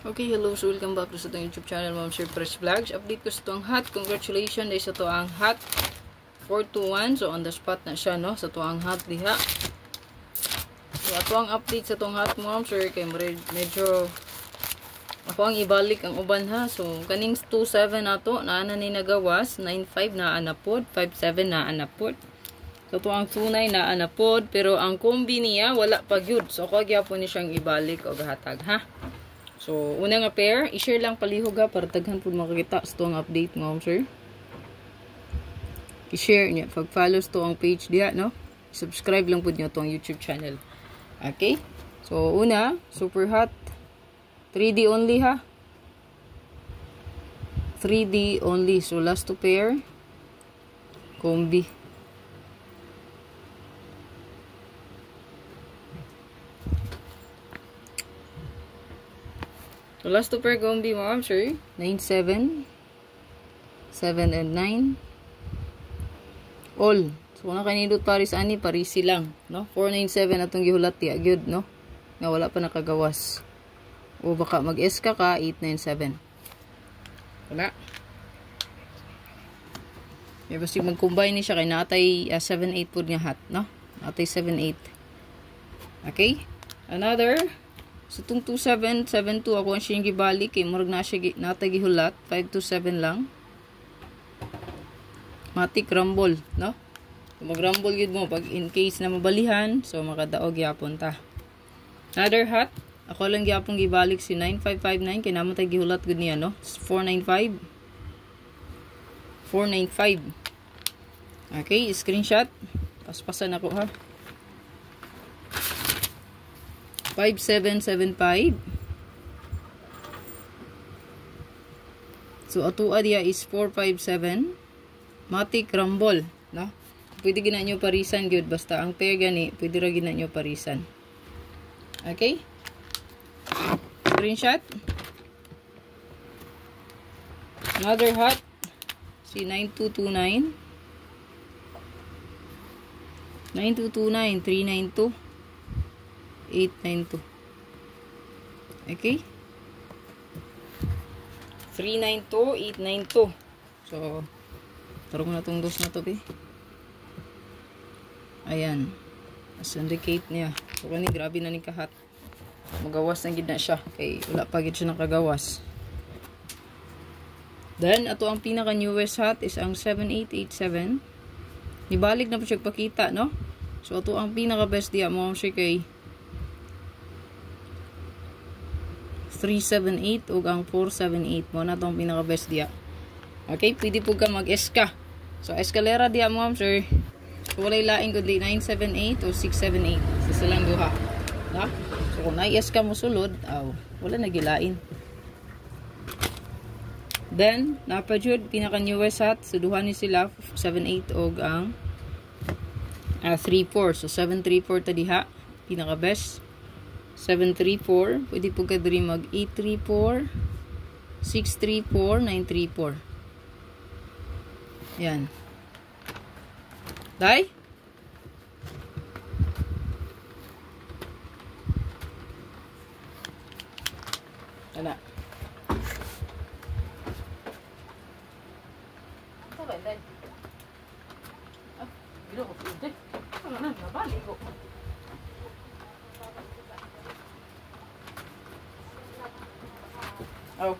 Okay, hello, so welcome back to sa itong YouTube channel, Ma'am Sir Fresh Vlogs. Update ko sa itong hat. Congratulations dahil sa ito ang hat 421. So, on the spot na siya, no? Sa ito ang hat diha. So, ito ang update sa itong hat, Ma'am Sir. Kaya medyo ako ang ibalik ang uban, ha. So, kaning 27 na ito, naana ni nagawas. 95 na anapod. 57 na anapod. So, ito ang tunay na anapod. Pero ang kombi niya, wala pa yun. So, ako gyapon ni siyang ibalik o gahatag, ha. So, una nga pair, i-share lang palihog ha, para taghan po makakita sa itong update, Ma'am Sir. I-share niya, pag-follow sa ang page diya, no? Subscribe lang po niyo itong YouTube channel. Okay? So, una, super hot. 3D only ha. 3D only. So, last two pair. Kombi. So, last two pair kombi, Ma'am Sir. 9-7. 7 and 9. All. So, kung nakanindot paris ani, parisi lang. No? 497 atong gihulat ya. Good, no? Nga wala pa nakagawas. O baka mag-SK ka, 897. Wala. May basta mag-combine ni siya kay natay 7-8 po nga hat, no? Natay 7-8. Okay? Another. So, itong 27, 72, ako ang siyang gibalik. Kay murag na siya natagihulat. 527 lang. Matik rumble, no? So, mag-rumble yun mo. Pag in case na mabalihan, so makadaog yapon ta. Another hat. Ako lang yapong gibalik si 9559. Kaya naman tayo gihulat good niya, no? 495. 495. Okay, screenshot. Paspasan ako, ha? 5775. So, atua dia is 457. Matic rumble, no? Pwede gina nyo parisan, good. Basta ang pair gani, pwede ra gina nyo parisan. Okay? Screenshot. Another hat. Si 9229. 9229, 392. 892. Okay? 392, 892. So, tarong na itong dos na to, be. Ayan. As indicate niya. So, kani, grabe na ni kahat. Magawas na gid na siya. Okay, wala pa gid siya nakagawas. Then, ato ang pinaka newest hat is ang 7887. Nibalik na po siya pakita, no? So, ato ang pinaka best diya mo siya kay 378 ug ang 478 mo na tong pinaka best diya. Okay, pwede po ka mag-SK. So, eskalera diya mo, sir. So, walay laing gud 978 o 678. Sa silang duha. Na? So, kung na-SK mo sulod, wala nagilain. Then, napajud pinaka newest hat. So, duha ni sila 78 og ang 34. So, 734 ta diha. Pinaka best. 734. Pwede po ka diri mag 834, 634, 934. Yan. Day? Ana. Ito ba, Day? Gino ko, Day. Ano na, nabali ko. Oh.